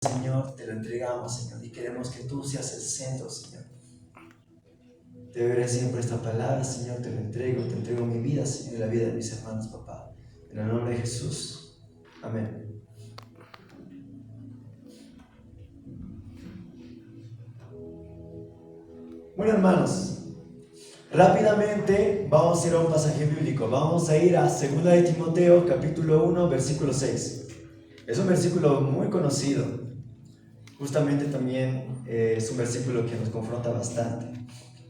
Señor, te lo entregamos, Señor, y queremos que tú seas el centro, Señor. Te veré siempre esta palabra, Señor, te entrego mi vida, Señor, y la vida de mis hermanos, papá. En el nombre de Jesús. Amén. Bueno, hermanos, rápidamente vamos a ir a un pasaje bíblico. Vamos a ir a 2 de Timoteo, capítulo 1, versículo 6. Es un versículo muy conocido. Justamente también es un versículo que nos confronta bastante.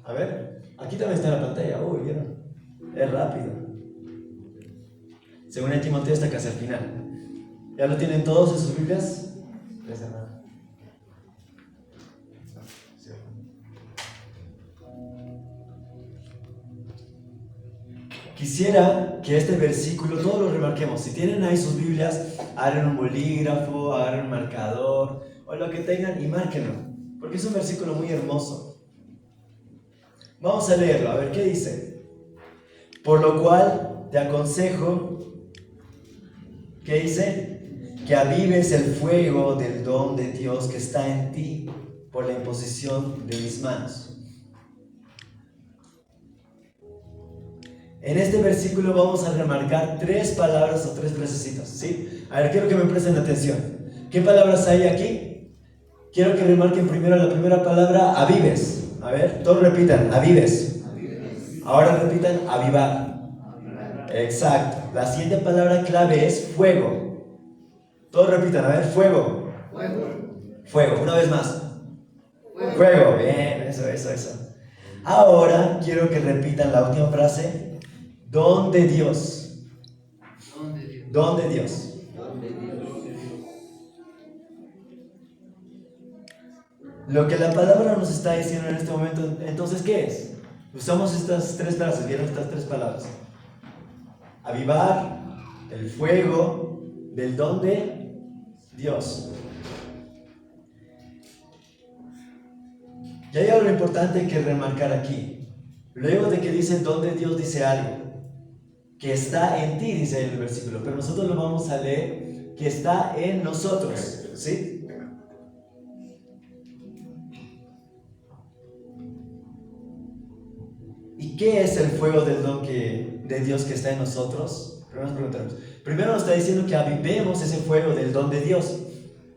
A ver, aquí también está en la pantalla. Uy, ¿vieron? Es rápido. 2 de Timoteo está casi al final. ¿Ya lo tienen todos en sus Biblias? Gracias, hermano. Quisiera que este versículo todos lo remarquemos. Si tienen ahí sus Biblias, agarren un bolígrafo, agarren un marcador o lo que tengan y márquenlo, porque es un versículo muy hermoso. Vamos a leerlo, a ver qué dice. Por lo cual te aconsejo, ¿qué dice? Que avives el fuego del don de Dios que está en ti por la imposición de mis manos. En este versículo vamos a remarcar tres palabras o tres frasecitas, ¿sí? A ver, quiero que me presten atención. ¿Qué palabras hay aquí? Quiero que remarquen primero la primera palabra, avives. A ver, todos repitan, avives. Ahora repitan, avivar. Exacto. La siguiente palabra clave es fuego. Todos repitan, a ver, fuego. Fuego, una vez más. Fuego, bien, eso. Ahora quiero que repitan la última frase. Don de Dios. Don de Dios. Lo que la palabra nos está diciendo en este momento, entonces, ¿qué es? Usamos estas tres frases, ¿vieron estas tres palabras? Avivar, el fuego, del don de Dios. Y hay algo importante que remarcar aquí. Luego de que dice el don de Dios, dice algo. Que está en ti, dice el versículo, pero nosotros lo vamos a leer, que está en nosotros, ¿sí? ¿Y qué es el fuego del don de Dios que está en nosotros? Primero nos está diciendo que avivemos ese fuego del don de Dios.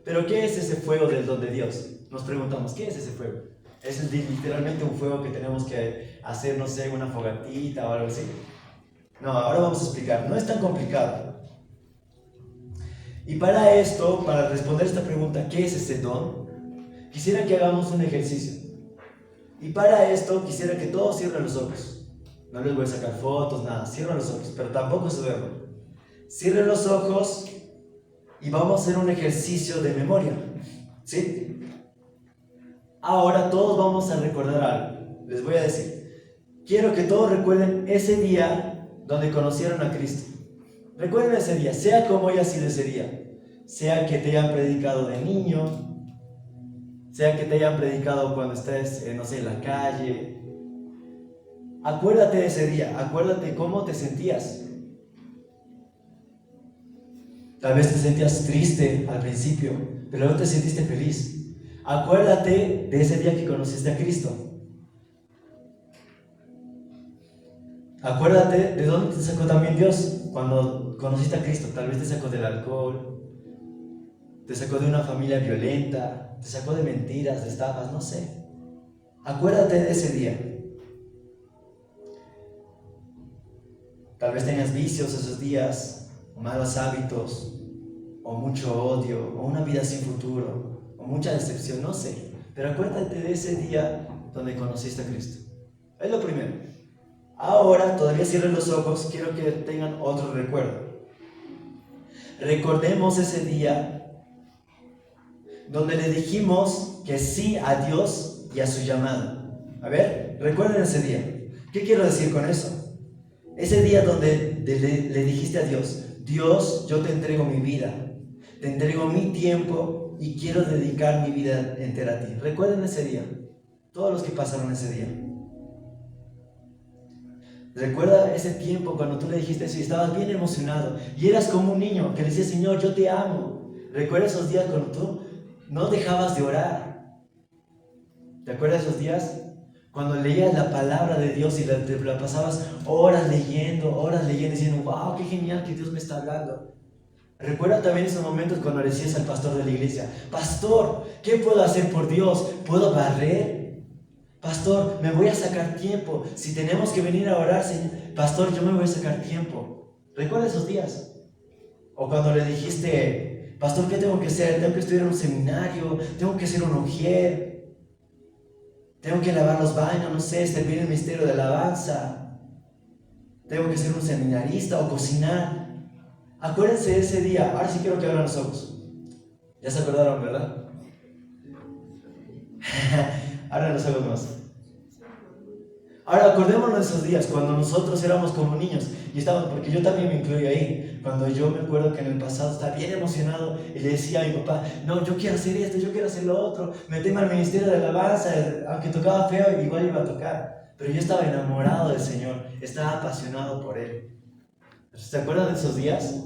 Pero ¿qué es ese fuego del don de Dios? Nos preguntamos, ¿qué es ese fuego? ¿Es literalmente un fuego que tenemos que hacer, no sé, una fogatita o algo así? No, ahora vamos a explicar. No es tan complicado. Y para esto, para responder esta pregunta, ¿qué es ese don? Quisiera que hagamos un ejercicio. Y para esto, quisiera que todos cierren los ojos. No les voy a sacar fotos, nada. Cierren los ojos, pero tampoco se duerman. Cierren los ojos y vamos a hacer un ejercicio de memoria. ¿Sí? Ahora todos vamos a recordar algo. Les voy a decir. Quiero que todos recuerden ese día donde conocieron a Cristo. Recuerden ese día, sea como haya sido ese día. Sea que te hayan predicado de niño, sea que te hayan predicado cuando estés, no sé, en la calle. Acuérdate de ese día, acuérdate cómo te sentías. Tal vez te sentías triste al principio, pero luego te sentiste feliz. Acuérdate de ese día que conociste a Cristo. Acuérdate de dónde te sacó también Dios cuando conociste a Cristo. Tal vez te sacó del alcohol, te sacó de una familia violenta, te sacó de mentiras, de estafas, no sé. Acuérdate de ese día. Tal vez tenías vicios esos días, malos hábitos, o mucho odio, o una vida sin futuro, o mucha decepción, no sé. Pero acuérdate de ese día donde conociste a Cristo. Es lo primero. Ahora, todavía cierren los ojos, quiero que tengan otro recuerdo. Recordemos ese día donde le dijimos que sí a Dios y a su llamado. A ver, recuerden ese día. ¿Qué quiero decir con eso? Ese día donde le dijiste a Dios, Dios, yo te entrego mi vida, te entrego mi tiempo y quiero dedicar mi vida entera a ti. Recuerden ese día, todos los que pasaron ese día. Recuerda ese tiempo cuando tú le dijiste eso y estabas bien emocionado y eras como un niño que le decía, Señor, yo te amo. Recuerda esos días cuando tú no dejabas de orar. ¿Te acuerdas de esos días? Cuando leías la palabra de Dios y te la pasabas horas leyendo, diciendo, wow, qué genial que Dios me está hablando. Recuerda también esos momentos cuando le decías al pastor de la iglesia, pastor, ¿qué puedo hacer por Dios? ¿Puedo barrer? Pastor, me voy a sacar tiempo. Si tenemos que venir a orar, pastor, yo me voy a sacar tiempo. ¿Recuerda esos días? O cuando le dijiste, pastor, ¿qué tengo que hacer? Tengo que estudiar en un seminario, tengo que ser un ujier, tengo que lavar los baños, no sé, servir en el ministerio de alabanza, tengo que ser un seminarista o cocinar. Acuérdense de ese día. Ahora sí quiero que abran los ojos. Ya se acordaron, ¿verdad? Abran los ojos más. Ahora acordémonos de esos días cuando nosotros éramos como niños y estábamos, porque yo también me incluyo ahí, cuando yo me acuerdo que en el pasado estaba bien emocionado y le decía a mi papá, no, yo quiero hacer esto, yo quiero hacer lo otro, meteme al ministerio de alabanza, aunque tocaba feo igual iba a tocar, pero yo estaba enamorado del Señor, estaba apasionado por Él. ¿Se acuerdan de esos días?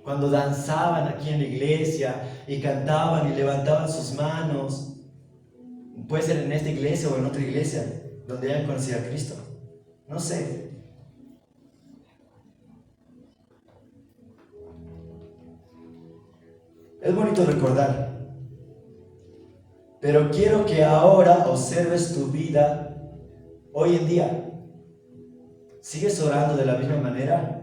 Cuando danzaban aquí en la iglesia y cantaban y levantaban sus manos, puede ser en esta iglesia o en otra iglesia donde hayan conocido a Cristo, no sé. Es bonito recordar, pero quiero que ahora observes tu vida hoy en día. ¿Sigues orando de la misma manera?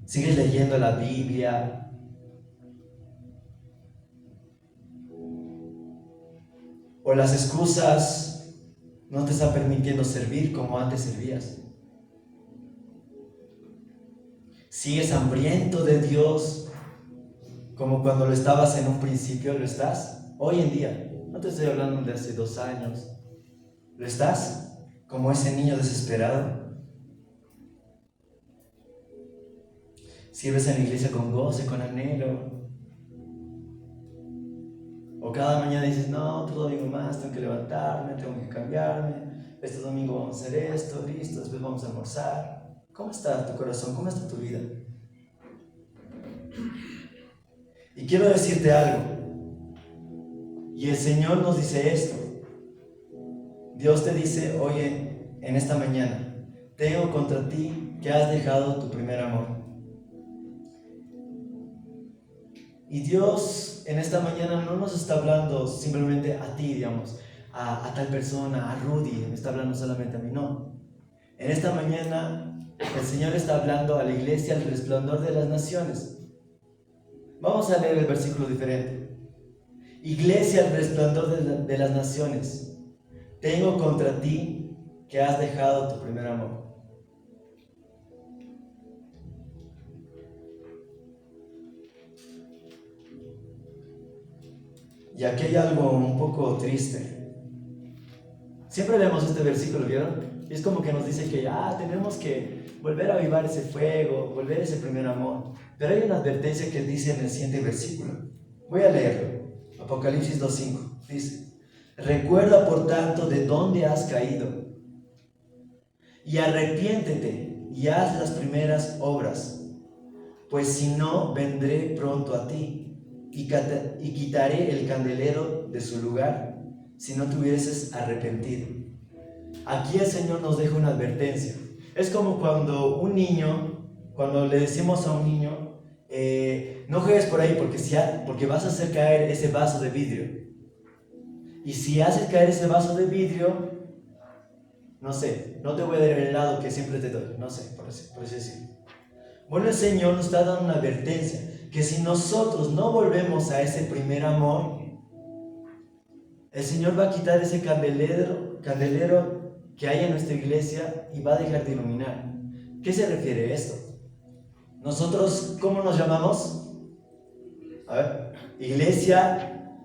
¿Sigues leyendo la Biblia? ¿O las excusas no te están permitiendo servir como antes servías? ¿Sigues hambriento de Dios como cuando lo estabas en un principio? ¿Lo estás? Hoy en día, no te estoy hablando de hace 2 años. ¿Lo estás? Como ese niño desesperado. ¿Sirves en la iglesia con gozo, con anhelo? ¿O cada mañana dices, no, otro domingo más, tengo que levantarme, tengo que cambiarme, este domingo vamos a hacer esto, listo, después vamos a almorzar? ¿Cómo está tu corazón? ¿Cómo está tu vida? Y quiero decirte algo, y el Señor nos dice esto. Dios te dice, oye, en esta mañana, tengo contra ti que has dejado tu primer amor. Y Dios en esta mañana no nos está hablando simplemente a ti, digamos, a tal persona, a Rudy, me está hablando solamente a mí, no. En esta mañana el Señor está hablando a la iglesia, al resplandor de las naciones. Vamos a leer el versículo diferente. Iglesia, al resplandor de las naciones, tengo contra ti que has dejado tu primer amor. Y aquí hay algo un poco triste. Siempre leemos este versículo, ¿vieron? Y es como que nos dice que tenemos que volver a avivar ese fuego, volver a ese primer amor. Pero hay una advertencia que dice en el siguiente versículo. Voy a leerlo. Apocalipsis 2:5. Dice, recuerda por tanto de dónde has caído y arrepiéntete y haz las primeras obras, pues si no, vendré pronto a ti y quitaré el candelero de su lugar si no te hubieses arrepentido. Aquí el Señor nos deja una advertencia. Es como cuando cuando le decimos a un niño, no juegues por ahí porque vas a hacer caer ese vaso de vidrio. Y si haces caer ese vaso de vidrio, no sé, no te voy a dar el helado que siempre te doy, no sé, por así decirlo. Bueno, el Señor nos está dando una advertencia, que si nosotros no volvemos a ese primer amor, el Señor va a quitar ese candelero que hay en nuestra iglesia y va a dejar de iluminar. ¿Qué se refiere a esto? Nosotros, ¿cómo nos llamamos? A ver, iglesia,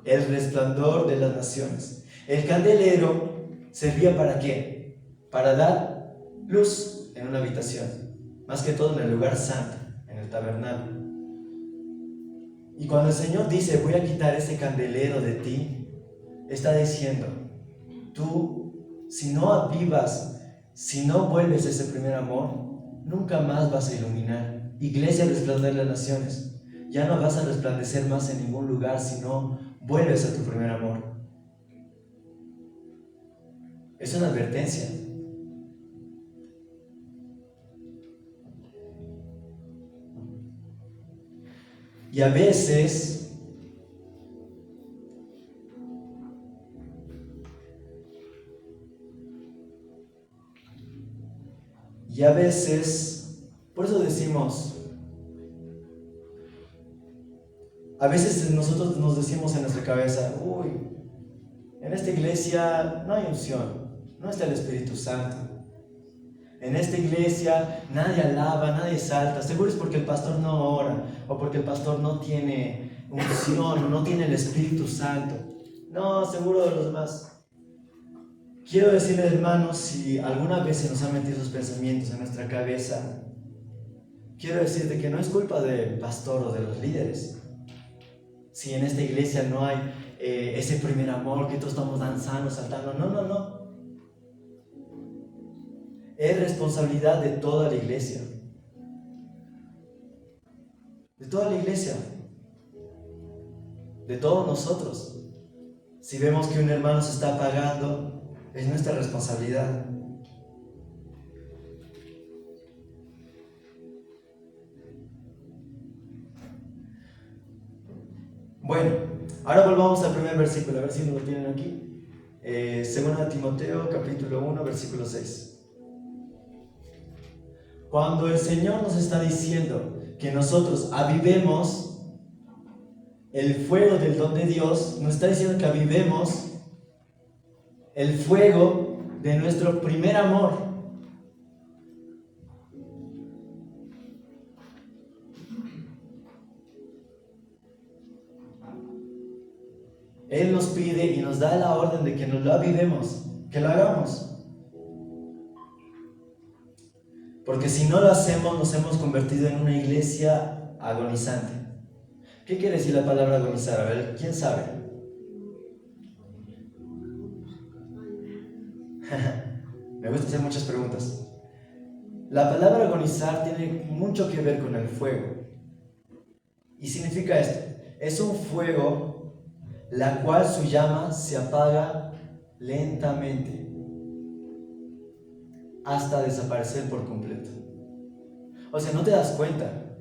el resplandor de las naciones. El candelero servía ¿para qué? Para dar luz en una habitación, más que todo en el lugar santo, en el tabernáculo. Y cuando el Señor dice, voy a quitar ese candelero de ti, está diciendo, tú, si no avivas, si no vuelves a ese primer amor, nunca más vas a iluminar. Iglesia, resplandor de las naciones. ya no vas a resplandecer más en ningún lugar si no vuelves a tu primer amor. Es una advertencia. Y a veces por eso decimos, a veces nosotros nos decimos en nuestra cabeza, uy, en esta iglesia no hay unción, no está el Espíritu Santo. En esta iglesia nadie alaba, nadie salta. Seguro es porque el pastor no ora, o porque el pastor no tiene unción, o no tiene el Espíritu Santo. No, seguro de los demás. Quiero decirles, hermanos, si alguna vez se nos han metido esos pensamientos en nuestra cabeza, quiero decirte que no es culpa del pastor o de los líderes. Si en esta iglesia no hay ese primer amor, que todos estamos danzando, saltando, no. Es responsabilidad de toda la iglesia. De toda la iglesia. De todos nosotros. Si vemos que un hermano se está apagando, es nuestra responsabilidad. Bueno, ahora volvamos al primer versículo, a ver si lo tienen aquí. Segunda Timoteo, capítulo 1, versículo 6. Cuando el Señor nos está diciendo que nosotros avivemos el fuego del don de Dios, nos está diciendo que avivemos el fuego de nuestro primer amor. Él nos pide y nos da la orden de que nos lo avivemos, que lo hagamos. Porque si no lo hacemos, nos hemos convertido en una iglesia agonizante. ¿Qué quiere decir la palabra agonizar? A ver, ¿quién sabe? Me gusta hacer muchas preguntas. La palabra agonizar tiene mucho que ver con el fuego. Y significa esto: es un fuego la cual su llama se apaga lentamente hasta desaparecer por completo. O sea, no te das cuenta,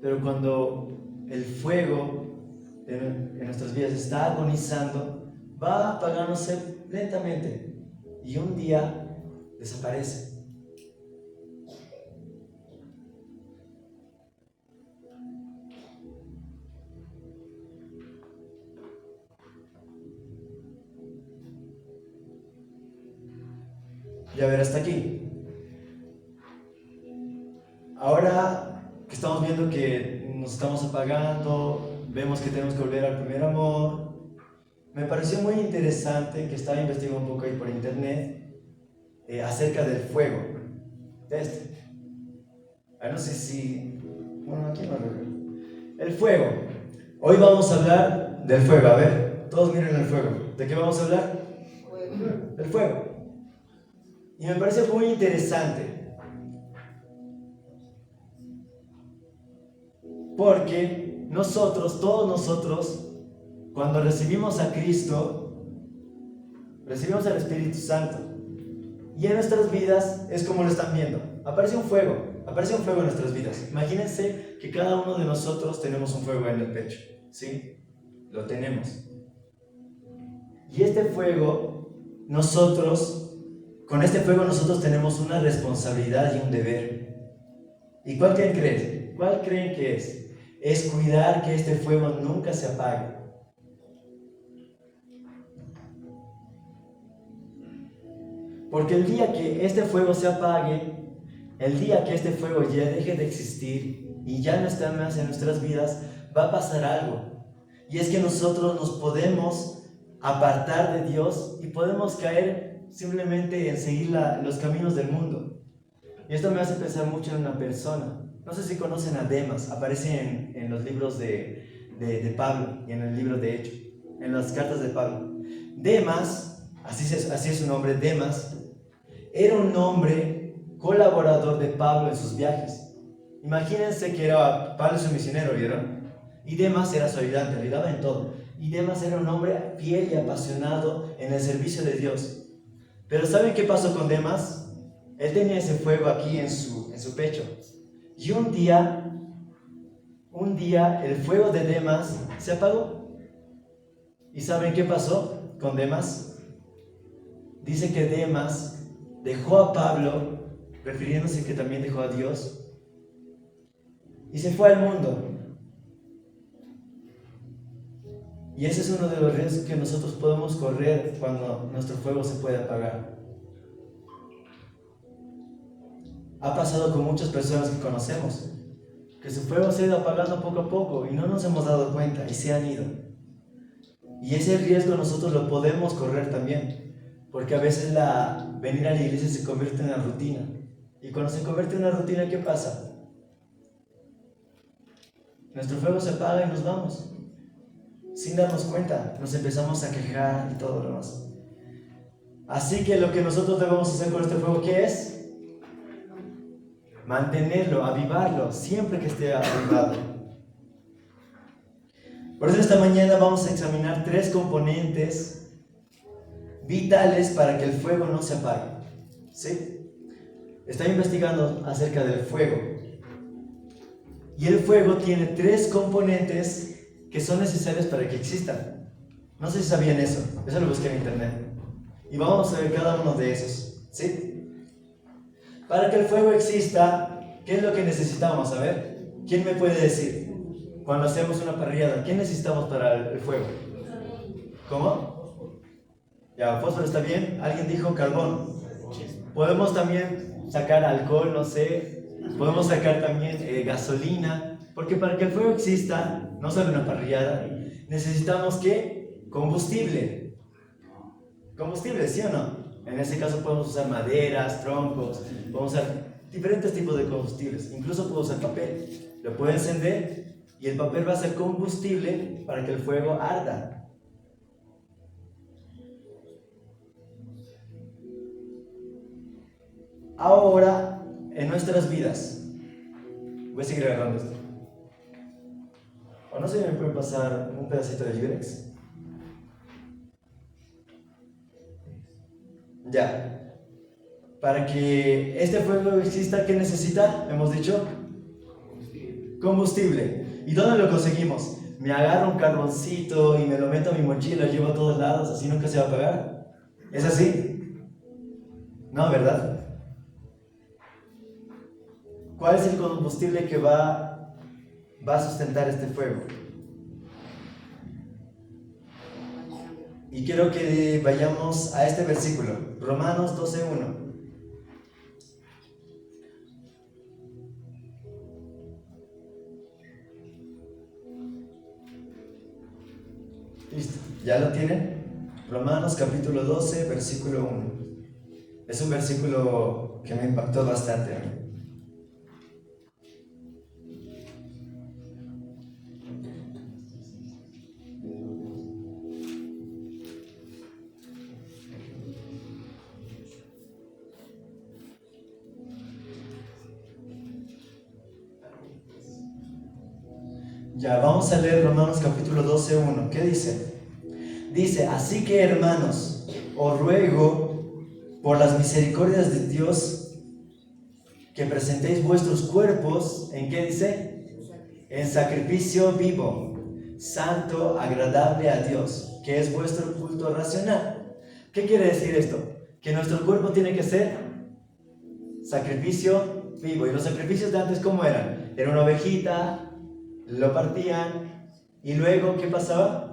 pero cuando el fuego en nuestras vidas está agonizando, va apagándose lentamente y un día desaparece. Y a ver, hasta aquí. Ahora que estamos viendo que nos estamos apagando, vemos que tenemos que volver al primer amor, me pareció muy interesante que estaba investigando un poco ahí por internet acerca del fuego. No sé si... Bueno, aquí no lo veo. El fuego. Hoy vamos a hablar del fuego. A ver, todos miren el fuego. ¿De qué vamos a hablar? Del fuego. Y me parece muy interesante, porque nosotros, todos nosotros, cuando recibimos a Cristo, recibimos al Espíritu Santo, y en nuestras vidas es como lo están viendo, aparece un fuego en nuestras vidas. Imagínense que cada uno de nosotros tenemos un fuego en el pecho, ¿sí? Lo tenemos. Y este fuego, con este fuego nosotros tenemos una responsabilidad y un deber. ¿Y cuál creen? ¿Cuál creen que es? Es cuidar que este fuego nunca se apague. Porque el día que este fuego se apague, el día que este fuego ya deje de existir y ya no esté más en nuestras vidas, va a pasar algo. Y es que nosotros nos podemos apartar de Dios y podemos caer simplemente en seguir los caminos del mundo. Y esto me hace pensar mucho en una persona. No sé si conocen a Demas, aparece en los libros de Pablo y en el libro de Hechos, en las cartas de Pablo. Demas, así es su nombre, Demas, era un hombre colaborador de Pablo en sus viajes. Imagínense que Pablo es un misionero, ¿vieron? Y Demas era su ayudante, ayudaba en todo. Y Demas era un hombre fiel y apasionado en el servicio de Dios. Pero ¿saben qué pasó con Demas? Él tenía ese fuego aquí en su pecho. Y un día el fuego de Demas se apagó. ¿Y saben qué pasó con Demas? Dice que Demas dejó a Pablo, refiriéndose que también dejó a Dios, y se fue al mundo. Y ese es uno de los riesgos que nosotros podemos correr cuando nuestro fuego se puede apagar. Ha pasado con muchas personas que conocemos, que su fuego se ha ido apagando poco a poco y no nos hemos dado cuenta y se han ido. Y ese riesgo nosotros lo podemos correr también, porque a veces venir a la iglesia se convierte en una rutina. Y cuando se convierte en una rutina, ¿qué pasa? Nuestro fuego se apaga y nos vamos. Sin darnos cuenta, nos empezamos a quejar y todo lo demás. Así que lo que nosotros debemos hacer con este fuego, ¿qué es? Mantenerlo, avivarlo, siempre que esté avivado. Por eso esta mañana vamos a examinar 3 componentes vitales para que el fuego no se apague. ¿Sí? Estoy investigando acerca del fuego. Y el fuego tiene 3 componentes que son necesarios para que existan. No sé si sabían eso. Eso lo busqué en internet. Y vamos a ver cada uno de esos. ¿Sí? Para que el fuego exista, ¿qué es lo que necesitamos? A ver, ¿quién me puede decir? Cuando hacemos una parrillada, ¿qué necesitamos para el fuego? ¿Cómo? Ya, fósforo está bien. ¿Alguien dijo carbón? Podemos también sacar alcohol, no sé. Podemos sacar también gasolina. Porque para que el fuego exista, no solo una parrillada, necesitamos ¿qué? Combustible. Combustible, ¿sí o no? En ese caso podemos usar maderas, troncos, podemos usar diferentes tipos de combustibles. Incluso puedo usar papel. Lo puedo encender y el papel va a ser combustible para que el fuego arda. Ahora, en nuestras vidas, voy a seguir agarrando esto. O no sé si me pueden pasar un pedacito de Yurex. Ya. Para que este fuego exista, ¿qué necesita? Hemos dicho combustible. ¿Y dónde lo conseguimos? Me agarro un carboncito y me lo meto a mi mochila, lo llevo a todos lados, así nunca se va a apagar. ¿Es así? No, ¿verdad? ¿Cuál es el combustible que va a sustentar este fuego? Y quiero que vayamos a este versículo, Romanos 12:1. Listo, ¿ya lo tienen? Romanos capítulo 12, versículo 1. Es un versículo que me impactó bastante a mí. Ya, vamos a leer Romanos capítulo 12:1. ¿Qué dice? Dice, así que hermanos, os ruego por las misericordias de Dios que presentéis vuestros cuerpos, ¿en qué dice? En sacrificio vivo, santo, agradable a Dios, que es vuestro culto racional. ¿Qué quiere decir esto? Que nuestro cuerpo tiene que ser sacrificio vivo. ¿Y los sacrificios de antes cómo eran? Era una ovejita, lo partían y luego, ¿qué pasaba?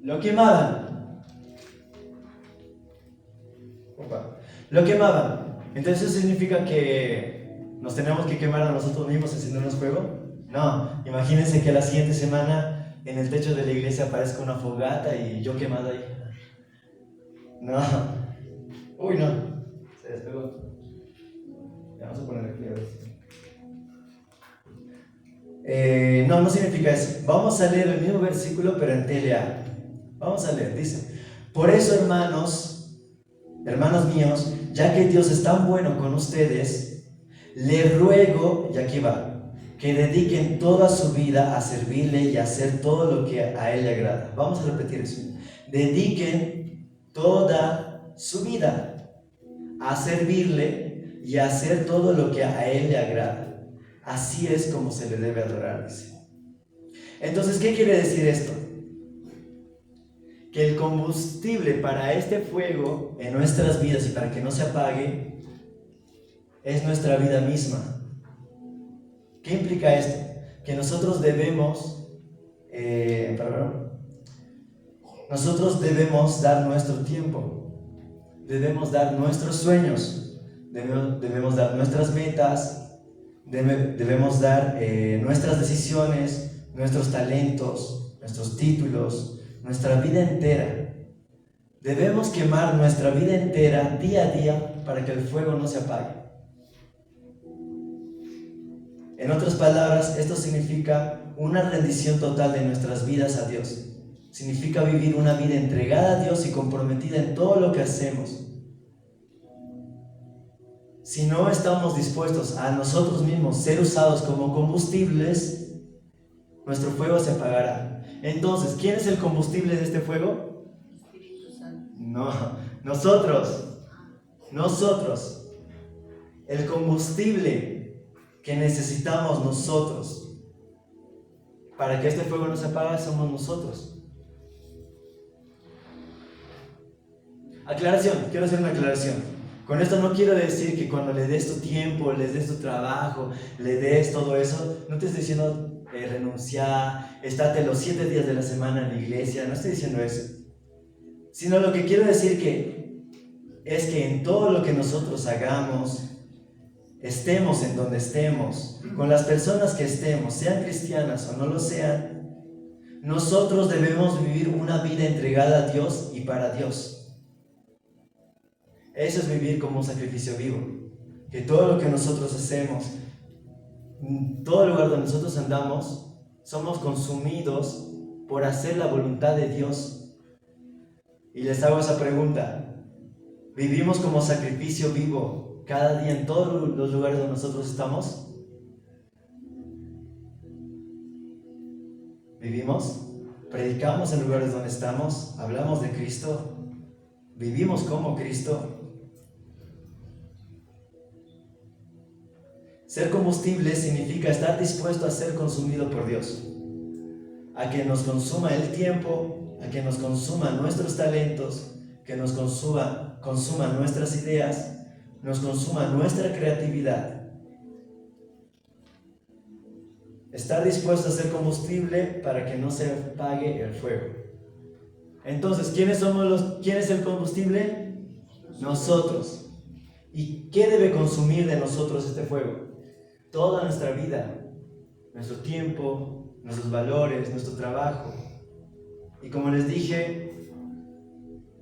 Lo quemaban. Lo quemaban. Entonces, ¿eso significa que nos tenemos que quemar a nosotros mismos encendernos fuego? No. Imagínense que la siguiente semana en el techo de la iglesia aparezca una fogata y yo quemado ahí. No. Uy, no. Se despegó. Ya vamos a poner aquí a ver. No significa eso. Vamos a leer el mismo versículo, pero en TLA. Vamos a leer, dice: por eso, hermanos míos, ya que Dios es tan bueno con ustedes, les ruego, y aquí va, que dediquen toda su vida a servirle y a hacer todo lo que a Él le agrada. Vamos a repetir eso. Dediquen toda su vida a servirle y a hacer todo lo que a Él le agrada. Así es como se le debe adorar, dice. Entonces, ¿qué quiere decir esto? Que el combustible para este fuego en nuestras vidas y para que no se apague es nuestra vida misma. ¿Qué implica esto? Que nosotros debemos dar nuestro tiempo, debemos dar nuestros sueños, debemos dar nuestras metas, debemos dar nuestras decisiones, nuestros talentos, nuestros títulos, nuestra vida entera. Debemos quemar nuestra vida entera día a día para que el fuego no se apague. En otras palabras, esto significa una rendición total de nuestras vidas a Dios. Significa vivir una vida entregada a Dios y comprometida en todo lo que hacemos. Si no estamos dispuestos a nosotros mismos ser usados como combustibles, nuestro fuego se apagará. Entonces, ¿quién es el combustible de este fuego? Espíritu Santo. No, nosotros. El combustible que necesitamos nosotros para que este fuego no se apague somos nosotros. Aclaración, quiero hacer una aclaración. Con esto no quiero decir que cuando le des tu tiempo, le des tu trabajo, le des todo eso, no te estoy diciendo renunciar, estate los 7 días de la semana en la iglesia, no estoy diciendo eso. Sino lo que quiero decir es que en todo lo que nosotros hagamos, estemos en donde estemos, con las personas que estemos, sean cristianas o no lo sean, nosotros debemos vivir una vida entregada a Dios y para Dios. Eso es vivir como un sacrificio vivo. Que todo lo que nosotros hacemos, en todo lugar donde nosotros andamos, somos consumidos por hacer la voluntad de Dios. Y les hago esa pregunta: ¿vivimos como sacrificio vivo cada día en todos los lugares donde nosotros estamos? ¿Vivimos? ¿Predicamos en lugares donde estamos? ¿Hablamos de Cristo? ¿Vivimos como Cristo? Ser combustible significa estar dispuesto a ser consumido por Dios, a que nos consuma el tiempo, a que nos consuma nuestros talentos, que nos consuma nuestras ideas, nos consuma nuestra creatividad. Estar dispuesto a ser combustible para que no se apague el fuego. Entonces, ¿quién es el combustible? Nosotros. ¿Y qué debe consumir de nosotros este fuego? Toda nuestra vida, nuestro tiempo, nuestros valores, nuestro trabajo. Y como les dije,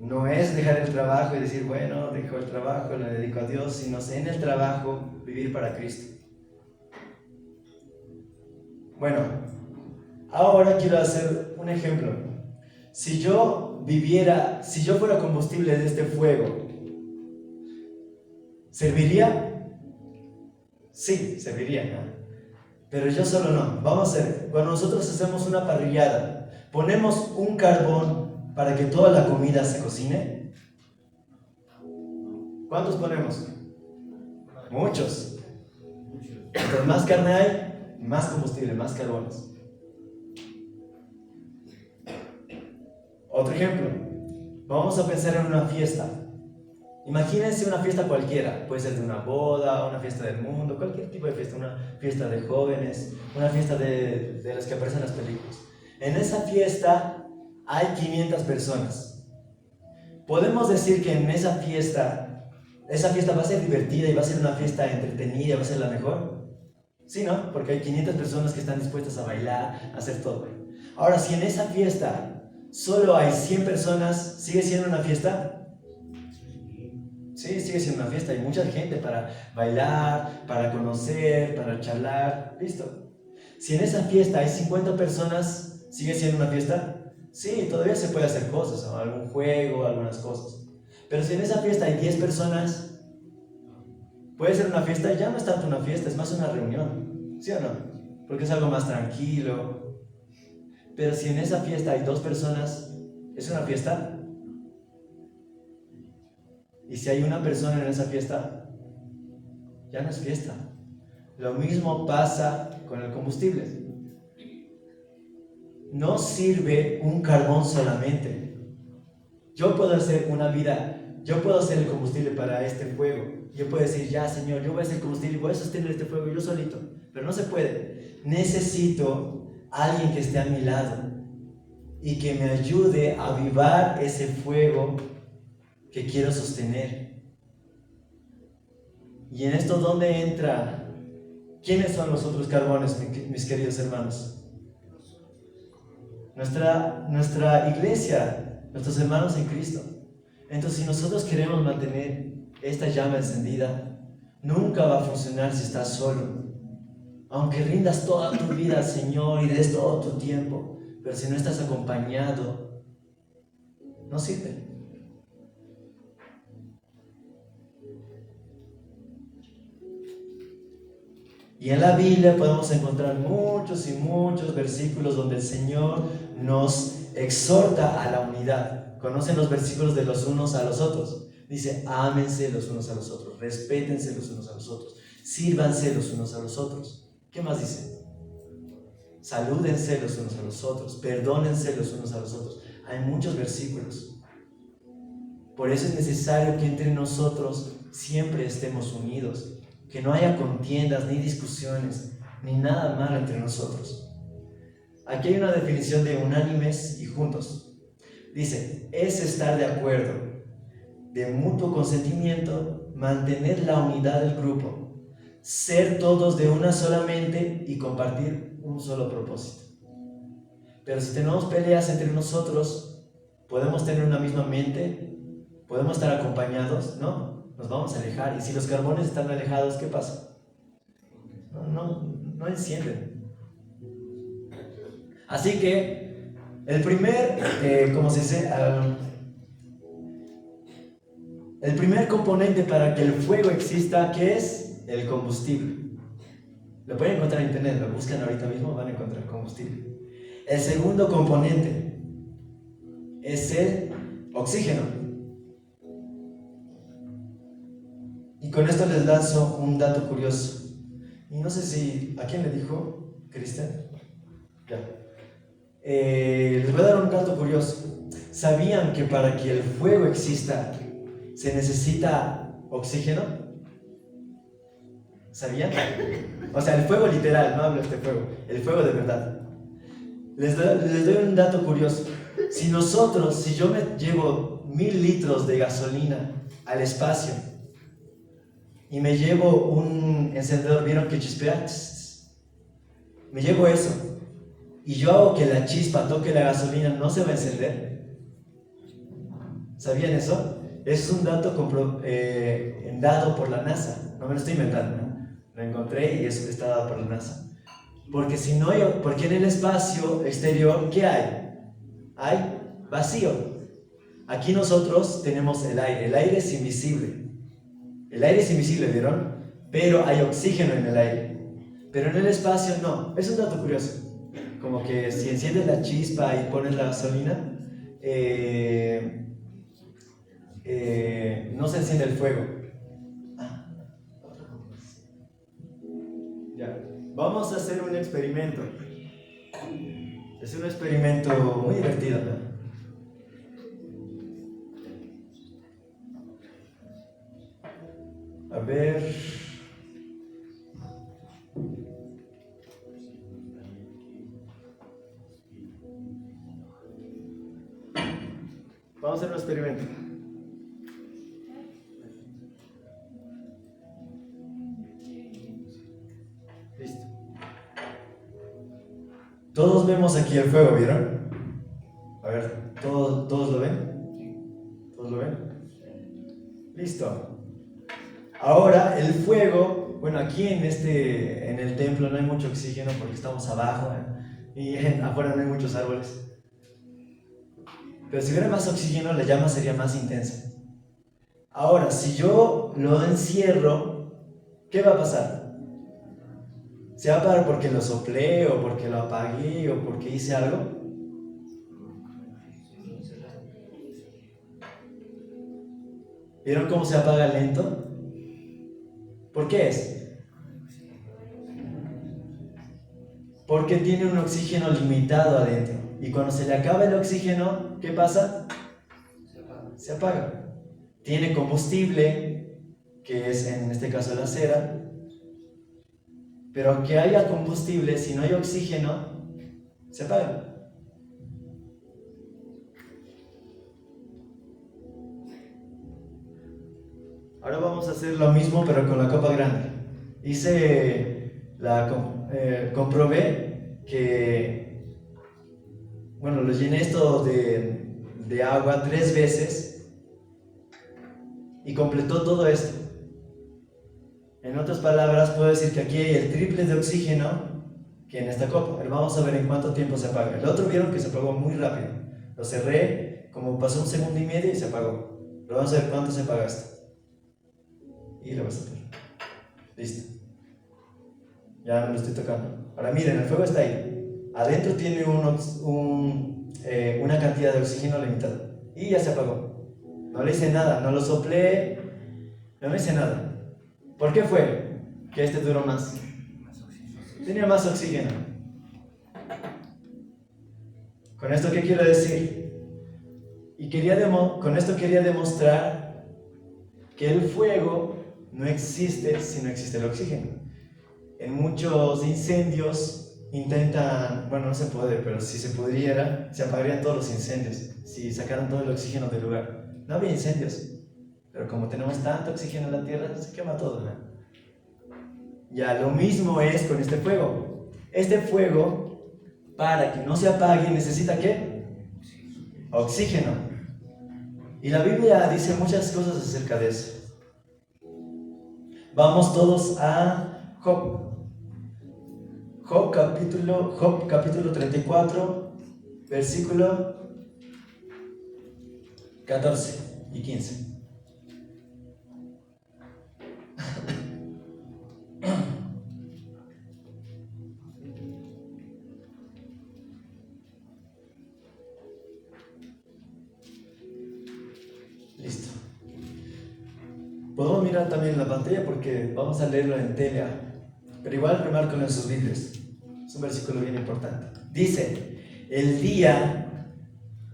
no es dejar el trabajo y decir, bueno, dejo el trabajo, le dedico a Dios, sino en el trabajo vivir para Cristo. Bueno, ahora quiero hacer un ejemplo. Si yo fuera combustible de este fuego, ¿serviría? Sí, serviría, ¿no? Pero yo solo no. Vamos a ver, cuando nosotros hacemos una parrillada, ponemos un carbón para que toda la comida se cocine. ¿Cuántos ponemos? Muchos. Entonces, más carne hay, más combustible, más carbones. Otro ejemplo, vamos a pensar en una fiesta. Imagínense una fiesta cualquiera, puede ser de una boda, una fiesta del mundo, cualquier tipo de fiesta, una fiesta de jóvenes, una fiesta de las que aparecen en las películas. En esa fiesta hay 500 personas. Podemos decir que en esa fiesta va a ser divertida y va a ser una fiesta entretenida, va a ser la mejor. Sí, ¿no? Porque hay 500 personas que están dispuestas a bailar, a hacer todo. Ahora, si en esa fiesta solo hay 100 personas, ¿sigue siendo una fiesta? Sí, sigue siendo una fiesta. Hay mucha gente para bailar, para conocer, para charlar. Listo. Si en esa fiesta hay 50 personas, ¿sigue siendo una fiesta? Sí, todavía se puede hacer cosas, ¿no? Algún juego, algunas cosas. Pero si en esa fiesta hay 10 personas, puede ser una fiesta, ya no es tanto una fiesta, es más una reunión. ¿Sí o no? porque es algo más tranquilo. Pero si en esa fiesta hay 2 personas, ¿es una fiesta? Y si hay una persona en esa fiesta, ya no es fiesta. Lo mismo pasa con el combustible. No sirve un carbón solamente. Yo puedo hacer una vida, yo puedo ser el combustible para este fuego. Yo puedo decir, ya Señor, yo voy a ser el combustible y voy a sostener este fuego yo solito. Pero no se puede. Necesito a alguien que esté a mi lado y que me ayude a avivar ese fuego que quiero sostener. Y en esto, ¿dónde entra? ¿Quiénes son los otros carbones, mis queridos hermanos? Nuestra iglesia, nuestros hermanos en Cristo. Entonces, si nosotros queremos mantener esta llama encendida, nunca va a funcionar si estás solo. Aunque rindas toda tu vida al Señor y des todo tu tiempo, pero si no estás acompañado, no sirve. Y en la Biblia podemos encontrar muchos y muchos versículos donde el Señor nos exhorta a la unidad. ¿Conocen los versículos de los unos a los otros? Dice, ámense los unos a los otros, respétense los unos a los otros, sírvanse los unos a los otros. ¿Qué más dice? Salúdense los unos a los otros, perdónense los unos a los otros. Hay muchos versículos. Por eso es necesario que entre nosotros siempre estemos unidos, que no haya contiendas, ni discusiones, ni nada malo entre nosotros. Aquí hay una definición de unánimes y juntos. Dice, es estar de acuerdo, de mutuo consentimiento, mantener la unidad del grupo, ser todos de una sola mente y compartir un solo propósito. Pero si tenemos peleas entre nosotros, podemos tener una misma mente, podemos estar acompañados, ¿no? Nos vamos a alejar. Y si los carbones están alejados, ¿qué pasa? No encienden. Así que el primer, ¿cómo se dice? El primer componente para que el fuego exista, ¿qué es? El combustible. Lo pueden encontrar en internet, lo buscan ahorita mismo, van a encontrar combustible. El segundo componente es el oxígeno. Y con esto les lanzo un dato curioso. Y no sé si, ¿a quién le dijo? ¿Cristian? Ya. Les voy a dar un dato curioso. ¿Sabían que para que el fuego exista se necesita oxígeno? ¿Sabían? O sea, el fuego literal, no hablo de este fuego, el fuego de verdad. Les doy un dato curioso. Si yo me llevo 1000 litros de gasolina al espacio y me llevo un encendedor, ¿vieron que chispea? Me llevo eso y yo hago que la chispa toque la gasolina, ¿no se va a encender? ¿Sabían eso? Es un dato dado por la NASA, no me lo estoy inventando, ¿no? Lo encontré y eso está dado por la NASA. Porque porque en el espacio exterior, ¿qué hay? Hay vacío. Aquí nosotros tenemos el aire es invisible. El aire es invisible, ¿vieron? Pero hay oxígeno en el aire. Pero en el espacio no. Es un dato curioso. Como que si enciendes la chispa y pones la gasolina, no se enciende el fuego. Ya. Vamos a hacer un experimento. Es un experimento muy divertido, ¿no? A ver. Vamos a hacer un experimento. Listo. Todos vemos aquí el fuego, ¿vieron? A ver, ¿todos lo ven? ¿Todos lo ven? Listo. Ahora el fuego, bueno, aquí en el templo no hay mucho oxígeno porque estamos abajo, y afuera no hay muchos árboles. Pero si hubiera más oxígeno, la llama sería más intensa. Ahora, si yo lo encierro, ¿qué va a pasar? ¿Se va a apagar porque lo soplé o porque lo apagué o porque hice algo? ¿Vieron cómo se apaga lento? ¿Por qué es? Porque tiene un oxígeno limitado adentro. Y cuando se le acaba el oxígeno, ¿qué pasa? Se apaga. Tiene combustible, que es en este caso la cera. Pero aunque haya combustible, si no hay oxígeno, se apaga. Ahora vamos a hacer lo mismo, pero con la copa grande. Comprobé que, bueno, lo llené esto de agua 3 veces y completó todo esto. En otras palabras, puedo decir que aquí hay el triple de oxígeno que en esta copa. Vamos a ver en cuánto tiempo se apaga. El otro vieron que se apagó muy rápido. Lo cerré, como pasó 1,5 segundos y se apagó. Pero vamos a ver cuánto se apaga esto. Y lo vas a hacer. Listo. Ya me lo estoy tocando. Ahora miren, el fuego está ahí. Adentro tiene una cantidad de oxígeno limitada. Y ya se apagó. No le hice nada, no lo soplé, no le hice nada. ¿Por qué fue que este duró más? Tenía más oxígeno. ¿Con esto qué quiero decir? Con esto quería demostrar que el fuego no existe si no existe el oxígeno. En muchos incendios intentan, bueno, no se puede, pero si se pudiera, se apagarían todos los incendios, si sacaran todo el oxígeno del lugar. No había incendios, pero como tenemos tanto oxígeno en la tierra, se quema todo, ¿no? Ya, lo mismo es con este fuego. Este fuego, para que no se apague, necesita ¿qué? Oxígeno. Y la Biblia dice muchas cosas acerca de eso. Vamos todos a Job. Job capítulo 34, versículo 14 y 15. Listo. Podemos mirar también en la pantalla porque vamos a leerlo en tele, pero igual remárquenlo en sus Biblias. Es un versículo bien importante. Dice, el día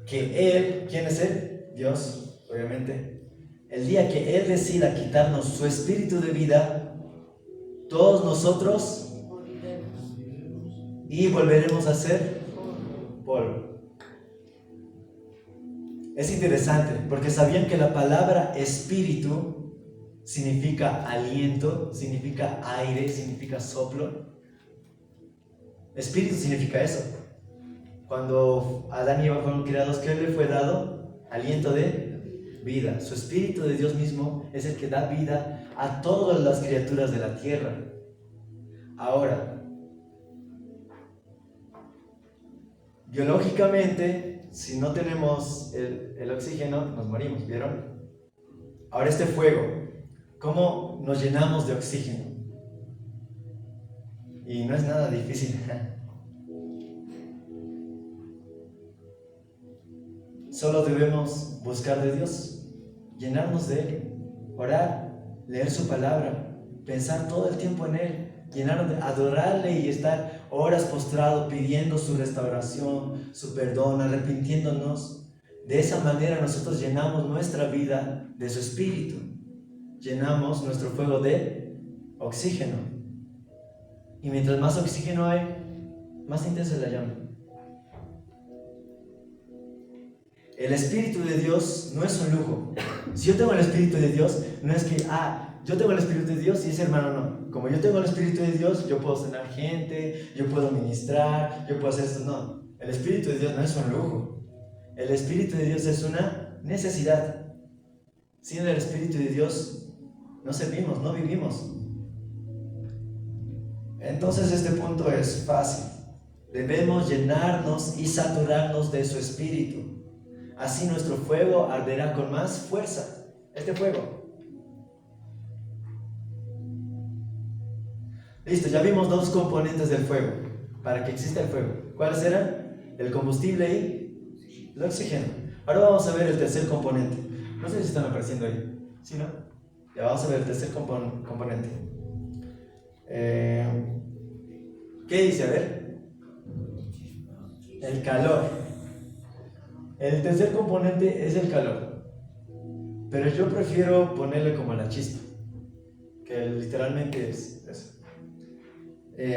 que Él, ¿quién es Él? Dios, obviamente. El día que Él decida quitarnos su espíritu de vida, todos nosotros y volveremos a ser polvo. Es interesante porque sabían que la palabra espíritu significa aliento, significa aire, significa soplo. Espíritu significa eso. Cuando Adán y Eva fueron creados, ¿qué le fue dado? Aliento de vida. Su espíritu de Dios mismo es el que da vida a todas las criaturas de la tierra. Ahora, biológicamente, si no tenemos el oxígeno, nos morimos, ¿vieron? Ahora este fuego, ¿cómo nos llenamos de oxígeno? Y no es nada difícil. Solo debemos buscar de Dios, llenarnos de Él, orar, leer su palabra, pensar todo el tiempo en Él, llenarnos de adorarle y estar horas postrado pidiendo su restauración, su perdón, arrepintiéndonos. De esa manera nosotros llenamos nuestra vida de su espíritu, llenamos nuestro fuego de oxígeno. Y mientras más oxígeno hay, más intensa es la llama. El Espíritu de Dios no es un lujo. Si yo tengo el Espíritu de Dios, no es que, yo tengo el Espíritu de Dios y ese hermano no. Como yo tengo el Espíritu de Dios, yo puedo sanar gente, yo puedo ministrar, yo puedo hacer esto. No, el Espíritu de Dios no es un lujo. El Espíritu de Dios es una necesidad. Sin el Espíritu de Dios no servimos, no vivimos. Entonces este punto es fácil. Debemos llenarnos y saturarnos de su Espíritu. Así nuestro fuego arderá con más fuerza. Este fuego. Listo, ya vimos dos componentes del fuego, para que exista el fuego. ¿Cuáles eran? El combustible y el oxígeno. Ahora vamos a ver el tercer componente. No sé si están apareciendo ahí. ¿Sí, no? Ya vamos a ver el tercer componente. ¿Qué dice? A ver. El calor. El tercer componente es el calor. Pero yo prefiero ponerle como la chispa, que literalmente es eso.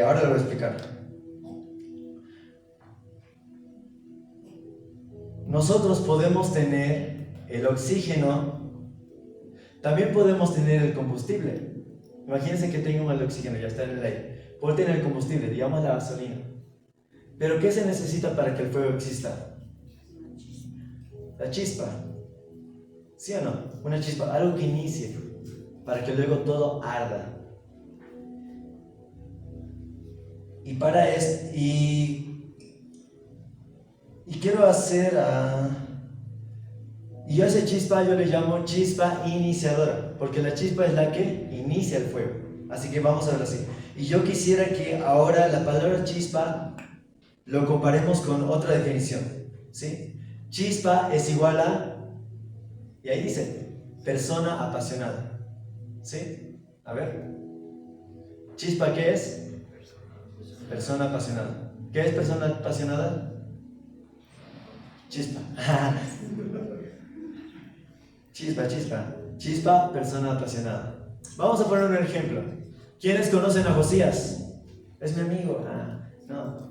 Ahora lo voy a explicar. Nosotros podemos tener el oxígeno, también podemos tener el combustible. Imagínense que tengo el oxígeno, ya está en el aire. Puedo tener el combustible, digamos la gasolina. Pero ¿qué se necesita para que el fuego exista? La chispa. ¿Sí o no? Una chispa, algo que inicie, para que luego todo arda. Y para esto, y quiero hacer y yo a esa chispa yo le llamo chispa iniciadora, porque la chispa es la que inicia el fuego. Así que vamos a verlo así. Y yo quisiera que ahora la palabra chispa lo comparemos con otra definición, ¿sí? Chispa es igual a, y ahí dice, persona apasionada, ¿sí? A ver, chispa, ¿qué es? Persona apasionada. ¿Qué es persona apasionada? Chispa. Chispa, persona apasionada. Vamos a poner un ejemplo. ¿Quiénes conocen a Josías? Es mi amigo. No.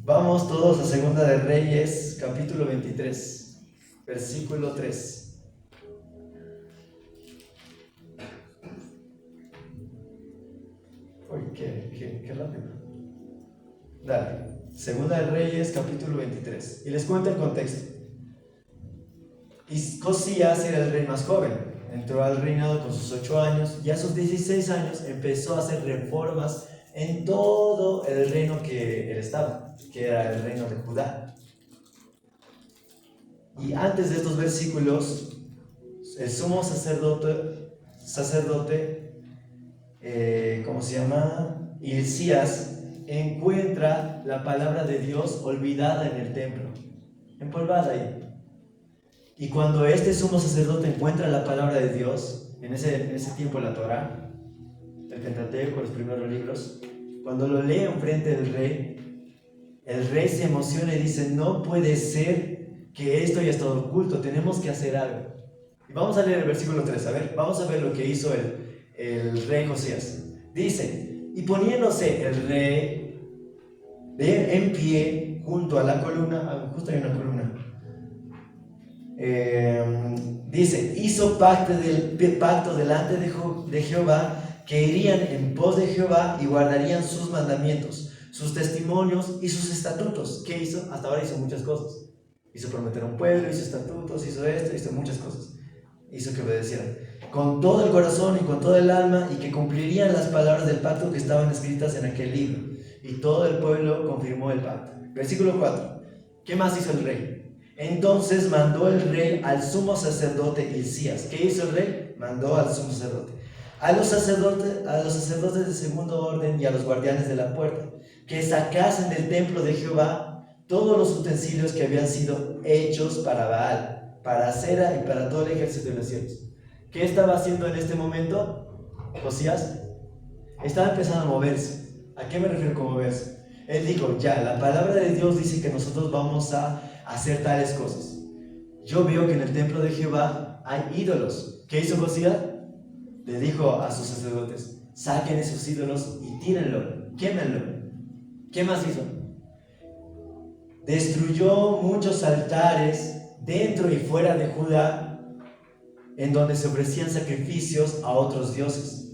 Vamos todos a Segunda de Reyes, capítulo 23, versículo 3. Uy, qué rápido. Dale. Segunda de Reyes, capítulo 23. Y les cuento el contexto. Y Josías era el rey más joven. Entró al reinado con sus 8 años y a sus 16 años empezó a hacer reformas en todo el reino que él estaba, que era el reino de Judá. Y antes de estos versículos, el sumo sacerdote, ¿cómo se llama? Hilcías, encuentra la palabra de Dios olvidada en el templo, empolvada ahí. Y cuando este sumo sacerdote encuentra la palabra de Dios, en ese tiempo la Torá, el Pentateuco, los primeros libros, cuando lo lee enfrente del rey, el rey se emociona y dice: no puede ser que esto haya estado oculto, tenemos que hacer algo. Y vamos a leer el versículo 3, a ver, vamos a ver lo que hizo el rey Josías. Dice: y poniéndose el rey en pie junto a la columna, justo hay una columna, dice, hizo pacto delante de Jehová, que irían en pos de Jehová y guardarían sus mandamientos, sus testimonios y sus estatutos. ¿Qué hizo? Hasta ahora hizo muchas cosas. Hizo prometer a un pueblo, hizo estatutos, hizo esto, hizo muchas cosas. Hizo que obedecieran con todo el corazón y con todo el alma, y que cumplirían las palabras del pacto que estaban escritas en aquel libro. Y todo el pueblo confirmó el pacto. Versículo 4. ¿Qué más hizo el rey? Entonces mandó el rey al sumo sacerdote Hilcías. ¿Qué hizo el rey? Mandó al sumo sacerdote, a los sacerdotes de segundo orden y a los guardianes de la puerta, que sacasen del templo de Jehová todos los utensilios que habían sido hechos para Baal, para Acera y para todo el ejército de los cielos. ¿Qué estaba haciendo en este momento Josías? Estaba empezando a moverse. ¿A qué me refiero con moverse? Él dijo: ya, la palabra de Dios dice que nosotros vamos a hacer tales cosas. Yo veo que en el templo de Jehová hay ídolos. ¿Qué hizo Josías? Le dijo a sus sacerdotes: saquen esos ídolos y tírenlo, quémenlo. ¿Qué más hizo? Destruyó muchos altares dentro y fuera de Judá, en donde se ofrecían sacrificios a otros dioses.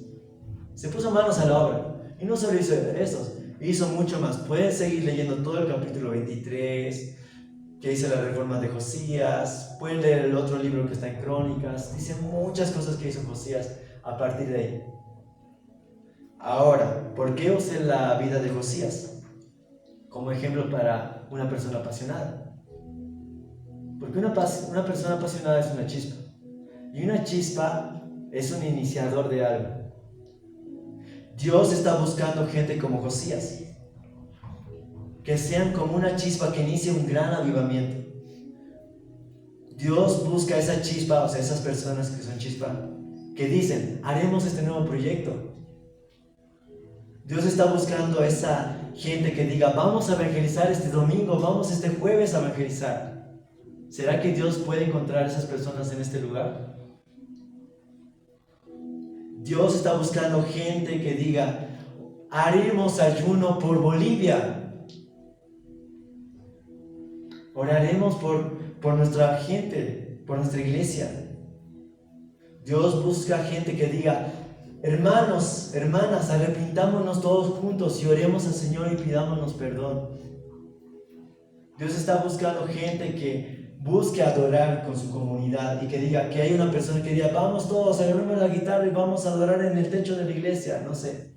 Se puso manos a la obra. Y no solo hizo eso, hizo mucho más. Pueden seguir leyendo todo el capítulo 23, que dice la reforma de Josías. Pueden leer el otro libro que está en Crónicas. Dice muchas cosas que hizo Josías a partir de ahí. Ahora, ¿por qué usé la vida de Josías como ejemplo para una persona apasionada? Porque una persona apasionada es una chispa. Y una chispa es un iniciador de algo. Dios está buscando gente como Josías, que sean como una chispa que inicie un gran avivamiento. Dios busca esa chispa, o sea, esas personas que son chispa, que dicen, haremos este nuevo proyecto. Dios está buscando esa gente que diga, vamos a evangelizar este domingo, vamos este jueves a evangelizar. ¿Será que Dios puede encontrar esas personas en este lugar? Dios está buscando gente que diga, haremos ayuno por Bolivia. Oraremos por nuestra gente, por nuestra iglesia. Dios busca gente que diga, hermanos, hermanas, arrepintámonos todos juntos y oremos al Señor y pidámonos perdón. Dios está buscando gente que busque adorar con su comunidad y que diga, que hay una persona que diga, vamos todos, agarremos la guitarra y vamos a adorar en el techo de la iglesia, no sé.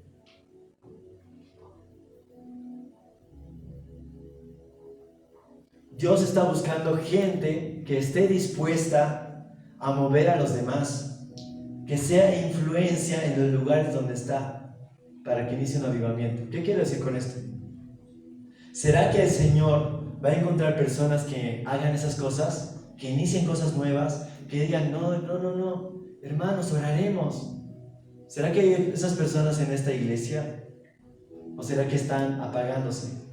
Dios está buscando gente que esté dispuesta a mover a los demás, que sea influencia en los lugares donde está, para que inicie un avivamiento. ¿Qué quiero decir con esto? ¿Será que el Señor va a encontrar personas que hagan esas cosas, que inicien cosas nuevas, que digan, no, hermanos, oraremos? ¿Será que hay esas personas en esta iglesia? ¿O será que están apagándose?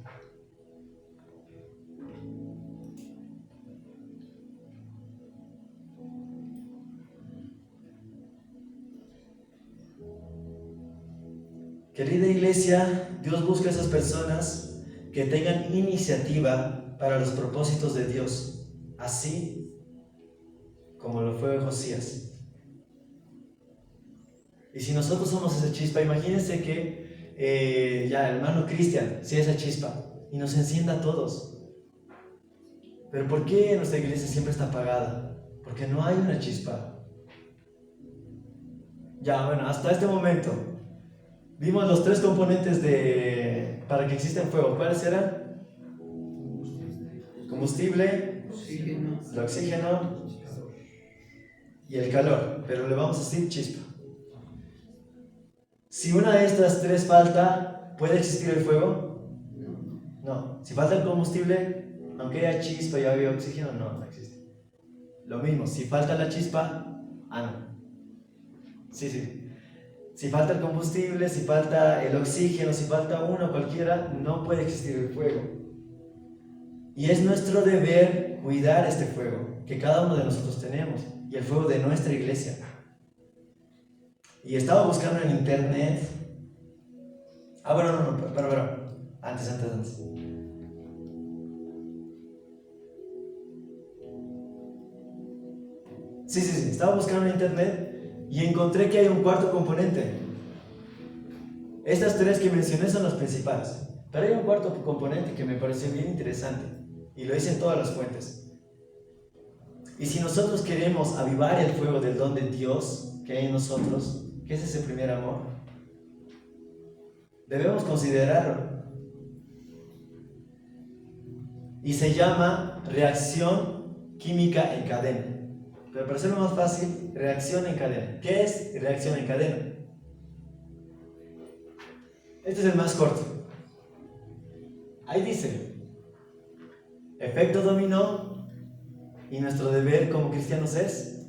Querida iglesia, Dios busca a esas personas que tengan iniciativa para los propósitos de Dios, así como lo fue Josías. Y si nosotros somos esa chispa, imagínense que ya el hermano Cristian sea esa chispa y nos encienda a todos. Pero ¿por qué nuestra iglesia siempre está apagada? Porque no hay una chispa. Ya, bueno, hasta este momento vimos los tres componentes para que exista el fuego. ¿Cuáles eran? Combustible, el oxígeno y el calor. Pero le vamos a decir chispa. Si una de estas tres falta, ¿puede existir el fuego? No. Si falta el combustible, aunque haya chispa y haya oxígeno, no existe. Lo mismo, si falta la chispa, no. Sí. Si falta el combustible, si falta el oxígeno, si falta uno, cualquiera, no puede existir el fuego. Y es nuestro deber cuidar este fuego que cada uno de nosotros tenemos y el fuego de nuestra iglesia. Y estaba buscando en internet. Pero. Antes. Sí. Estaba buscando en internet y encontré que hay un cuarto componente. Estas tres que mencioné son las principales, pero hay un cuarto componente que me pareció bien interesante y lo hice en todas las fuentes. Y si nosotros queremos avivar el fuego del don de Dios que hay en nosotros, ¿qué es ese primer amor? Debemos considerarlo. Y se llama reacción química en cadena. Pero para hacerlo más fácil, reacción en cadena. ¿Qué es reacción en cadena? Este es el más corto. Ahí dice, efecto dominó, y nuestro deber como cristianos es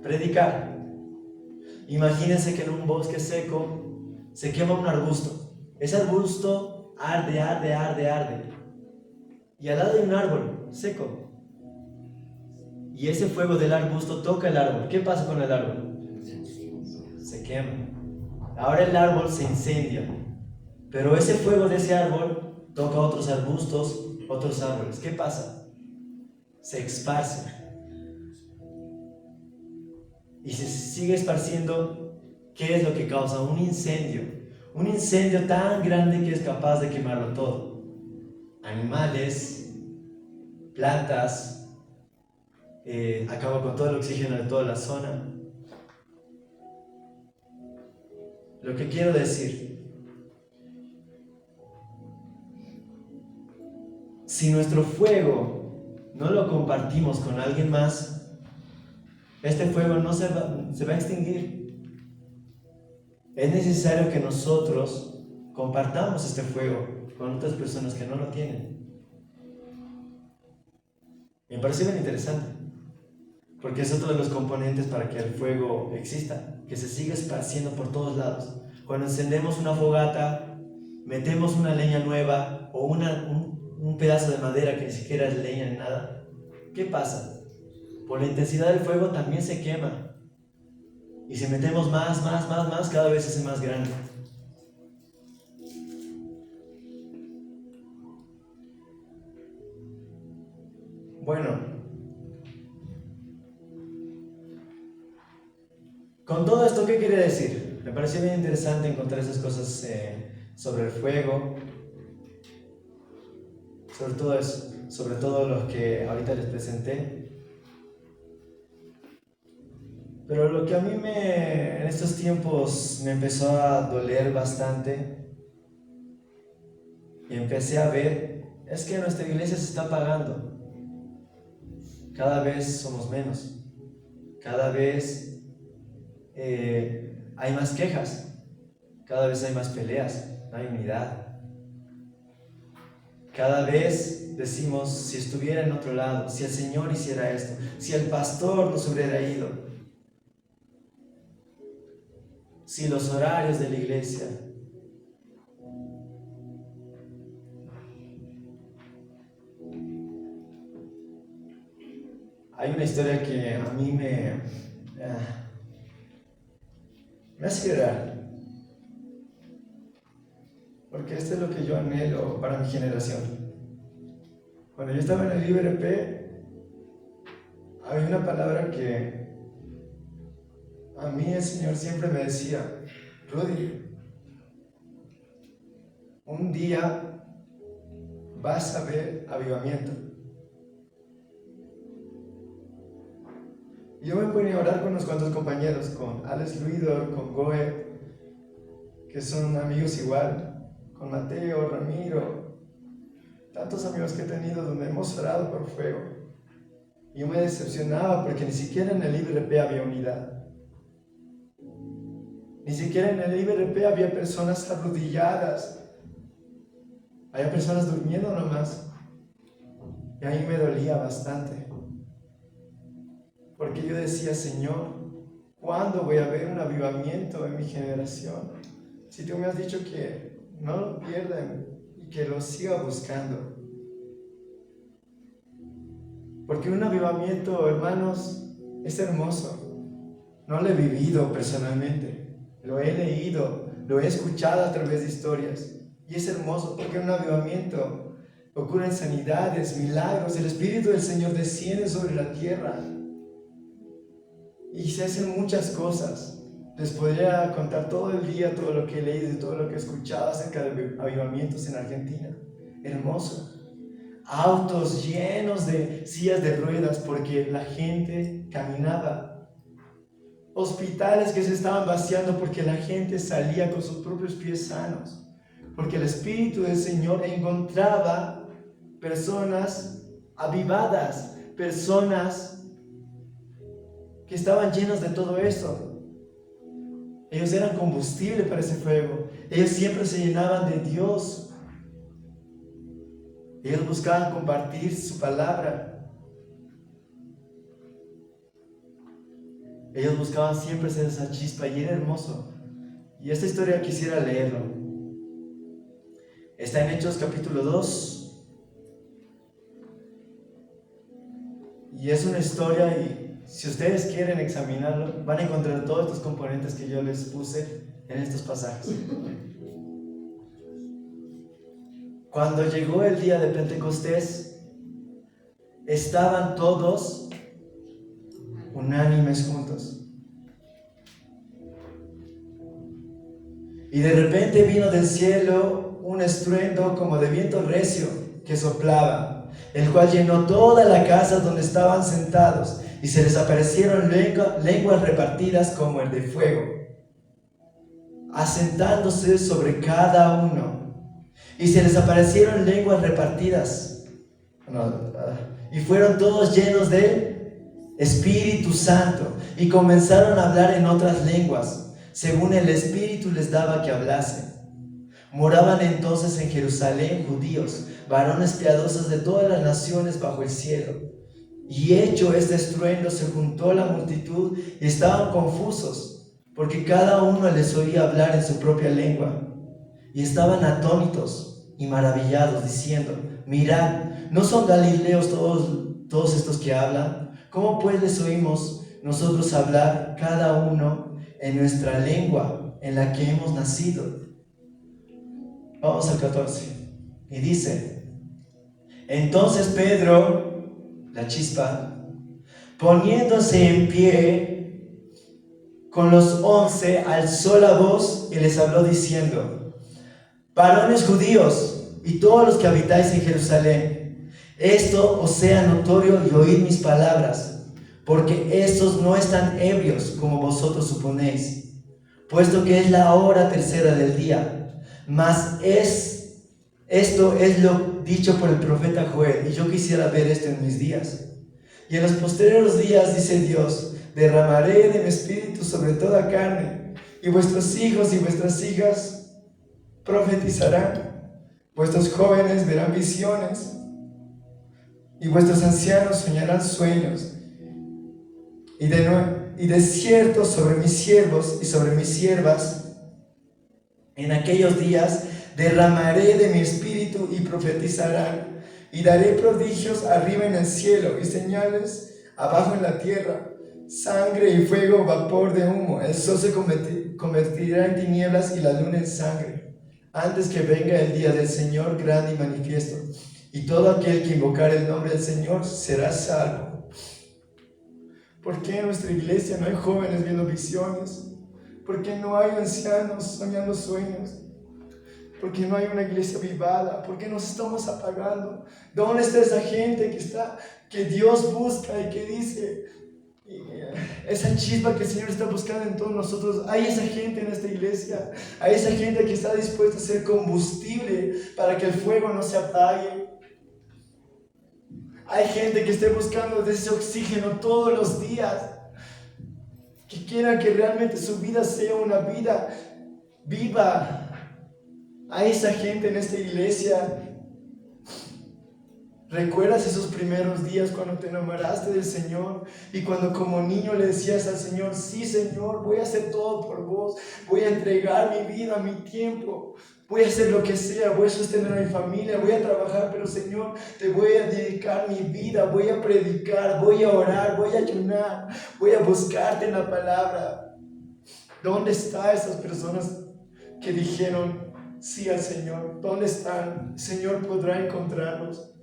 predicar. Imagínense que en un bosque seco se quema un arbusto. Ese arbusto arde. Y al lado hay un árbol seco. Y ese fuego del arbusto toca el árbol. ¿Qué pasa con el árbol? Se quema. Ahora el árbol se incendia. Pero ese fuego de ese árbol toca otros arbustos, otros árboles. ¿Qué pasa? Se esparce. Y se sigue esparciendo. ¿Qué es lo que causa? Un incendio. Un incendio tan grande que es capaz de quemarlo todo. Animales, plantas, acaba con todo el oxígeno de toda la zona. Lo que quiero decir, si nuestro fuego no lo compartimos con alguien más, este fuego no se va a extinguir. es necesario que nosotros compartamos este fuego con otras personas que no lo tienen. Me parece bien interesante, porque es otro de los componentes para que el fuego exista, que se siga esparciendo por todos lados. Cuando encendemos una fogata, metemos una leña nueva o un pedazo de madera que ni siquiera es leña ni nada, ¿qué pasa? Por la intensidad del fuego también se quema. Y si metemos más, cada vez se hace más grande. Bueno, con todo esto, ¿qué quiere decir? Me pareció bien interesante encontrar esas cosas sobre el fuego, sobre todo los que ahorita les presenté. Pero lo que a mí en estos tiempos me empezó a doler bastante y empecé a ver es que nuestra iglesia se está apagando. Cada vez somos menos, cada vez hay más quejas, cada vez hay más peleas, no hay unidad. Cada vez decimos, si estuviera en otro lado, si el Señor hiciera esto, si el pastor nos hubiera ido, si los horarios de la iglesia. Hay una historia que a mí me hace llorar, porque esto es lo que yo anhelo para mi generación. Cuando yo estaba en el IBRP, había una palabra que a mí el Señor siempre me decía: Rudy, un día vas a ver avivamiento. Yo me ponía a orar con unos cuantos compañeros, con Alex Luidor, con Goe, que son amigos igual, con Mateo, Ramiro, tantos amigos que he tenido donde hemos orado por fuego. Y yo me decepcionaba porque ni siquiera en el IBRP había unidad. Ni siquiera en el IBRP había personas arrodilladas. Había personas durmiendo nomás. Y a mí me dolía bastante. Porque yo decía: Señor, ¿cuándo voy a ver un avivamiento en mi generación? Si tú me has dicho que no lo pierdan y que lo siga buscando. Porque un avivamiento, hermanos, es hermoso. No lo he vivido personalmente, lo he leído, lo he escuchado a través de historias. Y es hermoso porque en un avivamiento ocurren sanidades, milagros, el Espíritu del Señor desciende sobre la tierra. Y se hacen muchas cosas. Les podría contar todo el día todo lo que he leído y todo lo que he escuchado acerca de avivamientos en Argentina. Hermoso. Autos llenos de sillas de ruedas porque la gente caminaba. Hospitales que se estaban vaciando porque la gente salía con sus propios pies sanos. Porque el Espíritu del Señor encontraba personas avivadas, personas que estaban llenos de todo esto. Ellos eran combustible para ese fuego. Ellos siempre se llenaban de Dios. Ellos buscaban compartir su palabra. Ellos buscaban siempre ser esa chispa y era hermoso. Y esta historia quisiera leerlo. Está en Hechos capítulo 2. Y es una historia y si ustedes quieren examinarlo, van a encontrar todos estos componentes que yo les puse en estos pasajes. Cuando llegó el día de Pentecostés, estaban todos unánimes juntos. Y de repente vino del cielo un estruendo como de viento recio que soplaba, el cual llenó toda la casa donde estaban sentados. Y se les aparecieron lenguas repartidas como el de fuego, asentándose sobre cada uno. Y se les aparecieron lenguas repartidas. Y fueron todos llenos de Espíritu Santo. Y comenzaron a hablar en otras lenguas, según el Espíritu les daba que hablasen. Moraban entonces en Jerusalén judíos, varones piadosos de todas las naciones bajo el cielo. Y hecho este estruendo, se juntó la multitud y estaban confusos, porque cada uno les oía hablar en su propia lengua. Y estaban atónitos y maravillados, diciendo: mirad, ¿no son galileos todos estos que hablan? ¿Cómo pues les oímos nosotros hablar cada uno en nuestra lengua en la que hemos nacido? Vamos al 14. Y dice: entonces Pedro, la chispa, poniéndose en pie con los 11, alzó la voz y les habló diciendo: varones judíos y todos los que habitáis en Jerusalén, esto os sea notorio y oíd mis palabras, porque estos no están ebrios como vosotros suponéis, puesto que es la hora tercera del día. Mas esto es lo dicho por el profeta Joel, y yo quisiera ver esto en mis días. Y en los posteriores días, dice Dios, derramaré de mi espíritu sobre toda carne, y vuestros hijos y vuestras hijas profetizarán, vuestros jóvenes verán visiones, y vuestros ancianos soñarán sueños. Y de cierto sobre mis siervos y sobre mis siervas, en aquellos días derramaré de mi espíritu y profetizarán, y daré prodigios arriba en el cielo y señales abajo en la tierra, sangre y fuego, vapor de humo. El sol se convertirá en tinieblas y la luna en sangre, antes que venga el día del Señor grande y manifiesto. Y todo aquel que invocare el nombre del Señor será salvo. ¿Por qué en nuestra iglesia no hay jóvenes viendo visiones? ¿Por qué no hay ancianos soñando sueños? ¿Por qué no hay una iglesia avivada? ¿Por qué nos estamos apagando? ¿Dónde está esa gente que Dios busca y que dice, esa chispa que el Señor está buscando en todos nosotros? Hay esa gente en esta iglesia, hay esa gente que está dispuesta a ser combustible para que el fuego no se apague. Hay gente que esté buscando de ese oxígeno todos los días, que quiera que realmente su vida sea una vida viva. Hay esa gente en esta iglesia. ¿Recuerdas esos primeros días cuando te enamoraste del Señor y cuando como niño le decías al Señor: sí, Señor, voy a hacer todo por vos, voy a entregar mi vida, mi tiempo, voy a hacer lo que sea, voy a sostener a mi familia, voy a trabajar, pero Señor, te voy a dedicar mi vida, voy a predicar, voy a orar, voy a ayunar, voy a buscarte en la palabra? ¿Dónde están esas personas que dijeron sí al Señor? ¿Dónde están? El Señor podrá encontrarlos.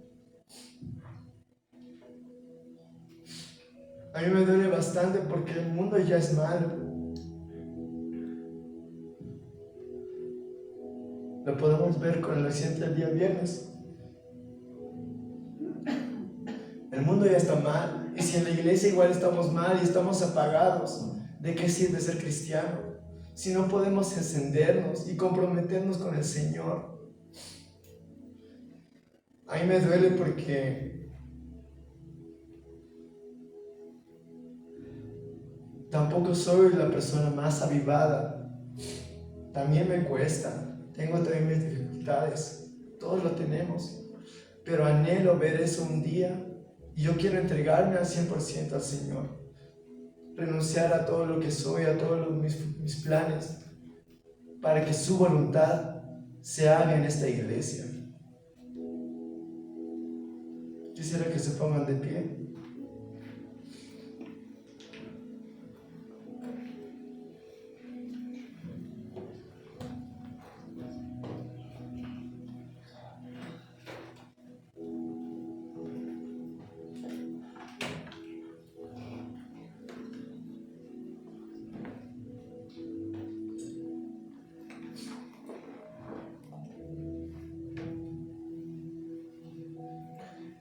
A mí me duele bastante porque el mundo ya es malo. Lo podemos ver con el accidente del día viernes. El mundo ya está mal. Y si en la iglesia igual estamos mal y estamos apagados, ¿de qué sirve ser cristiano? Si no podemos encendernos y comprometernos con el Señor. A mí me duele porque tampoco soy la persona más avivada. También me cuesta. Tengo también mis dificultades. Todos lo tenemos. Pero anhelo ver eso un día. Y yo quiero entregarme al 100% al Señor. Renunciar a todo lo que soy, a todos mis planes, para que su voluntad se haga en esta iglesia. Quisiera que se pongan de pie.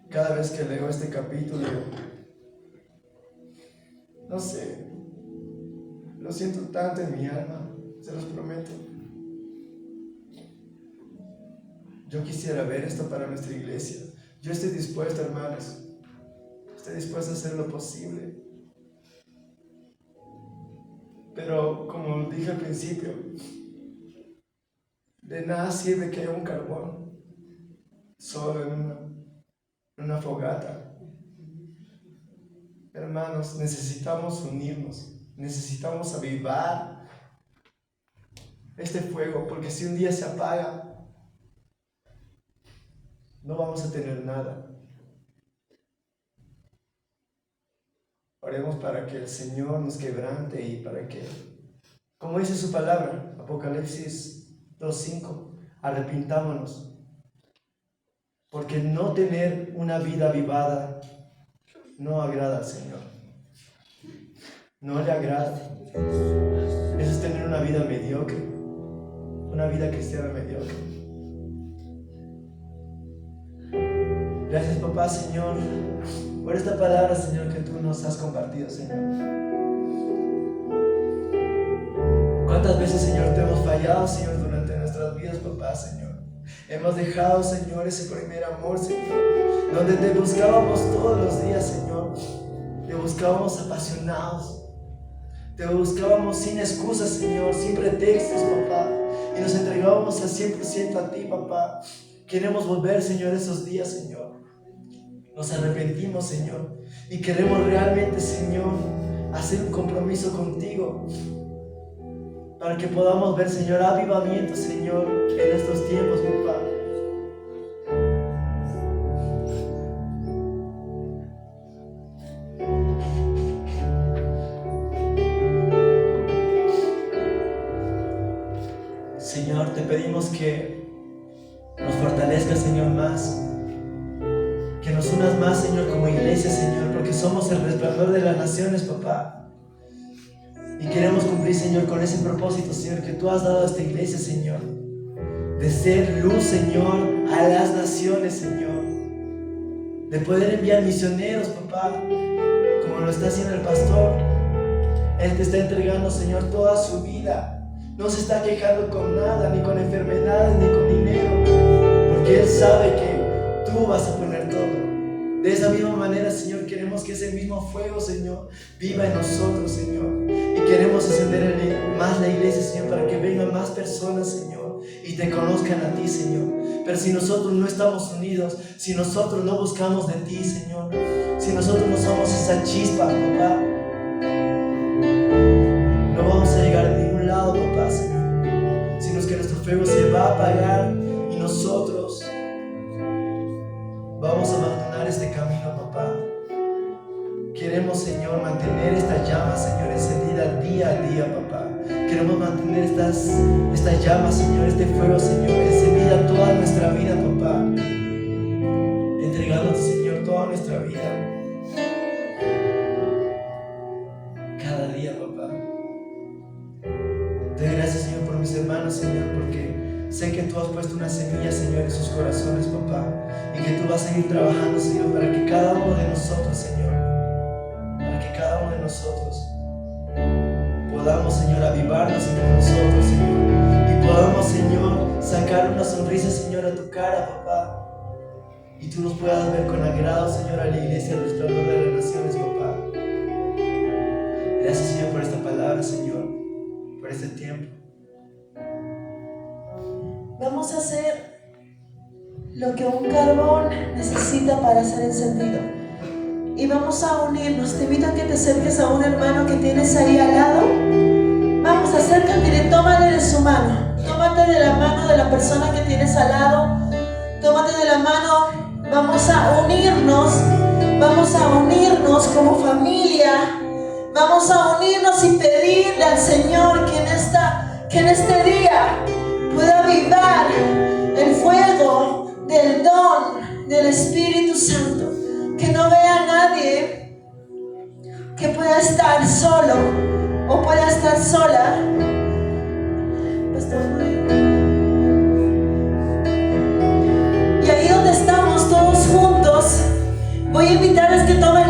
Cada vez que leo este capítulo, no sé, lo siento tanto en mi alma, se los prometo. Yo quisiera ver esto para nuestra iglesia. Yo estoy dispuesto, hermanos, estoy dispuesto a hacer lo posible. Pero como dije al principio, de nada sirve que haya un carbón solo en una fogata. Hermanos, necesitamos unirnos, necesitamos avivar este fuego, porque si un día se apaga, no vamos a tener nada. Oremos para que el Señor nos quebrante y para que, como dice su palabra, Apocalipsis 2:5, arrepintámonos, porque no tener una vida avivada no agrada al Señor, no le agrada. Eso es tener una vida mediocre, una vida cristiana mediocre. Gracias, papá, Señor, por esta palabra, Señor, que tú nos has compartido, Señor. ¿Cuántas veces, Señor, te hemos fallado, Señor, durante nuestras vidas, papá, Señor? Hemos dejado, Señor, ese primer amor, Señor, donde te buscábamos todos los días, Señor. Te buscábamos apasionados. Te buscábamos sin excusas, Señor, sin pretextos, papá. Y nos entregábamos al 100% a ti, papá. Queremos volver, Señor, esos días, Señor. Nos arrepentimos, Señor. Y queremos realmente, Señor, hacer un compromiso contigo. Para que podamos ver, Señor, avivamiento, Señor, en estos tiempos, papá. Señor, te pedimos que nos fortalezcas, Señor, más. Que nos unas más, Señor, como iglesia, Señor, porque somos el resplandor de las naciones, papá. Y queremos cumplir, Señor, con ese propósito, Señor, que tú has dado a esta iglesia, Señor. De ser luz, Señor, a las naciones, Señor. De poder enviar misioneros, papá, como lo está haciendo el pastor. Él te está entregando, Señor, toda su vida. No se está quejando con nada, ni con enfermedades, ni con dinero, porque Él sabe que tú vas a poner todo. De esa misma manera, Señor, queremos que ese mismo fuego, Señor, viva en nosotros, Señor. Y queremos ascender más la iglesia, Señor, para que vengan más personas, Señor, y te conozcan a ti, Señor. Pero si nosotros no estamos unidos, si nosotros no buscamos de ti, Señor, si nosotros no somos esa chispa, papá, no vamos a llegar a ningún lado, papá, Señor. Sino que nuestro fuego se va a apagar y nosotros vamos a abandonar este camino, papá. Queremos, Señor, mantener esta llama, Señor, encendida día a día, papá. Queremos mantener estas llamas, Señor, este fuego, Señor, encendida toda nuestra vida, papá. Entregándote, Señor, toda nuestra vida. Cada día, papá. Te doy gracias, Señor, por mis hermanos, Señor, porque sé que tú has puesto una semilla, Señor, en sus corazones, papá. Y que tú vas a seguir trabajando, Señor, para que cada uno de nosotros, Señor, podamos, Señor, avivarnos entre nosotros, Señor, y podamos, Señor, sacar una sonrisa, Señor, a tu cara, papá, y tú nos puedas ver con agrado, Señor, a la iglesia del resplandor de las naciones, papá. Gracias, Señor, por esta palabra, Señor, por este tiempo. Vamos a hacer lo que un carbón necesita para ser encendido. Y vamos a unirnos. Te invito a que te acerques a un hermano que tienes ahí al lado. Vamos, acércate y tómale de su mano. Tómate de la mano de la persona que tienes al lado. Tómate de la mano. Vamos a unirnos. Vamos a unirnos como familia. Vamos a unirnos y pedirle al Señor que en este día pueda avivar el fuego del don del Espíritu Santo. Que no vea a nadie que pueda estar solo o pueda estar sola. Y ahí donde estamos todos juntos, voy a invitarles que tomen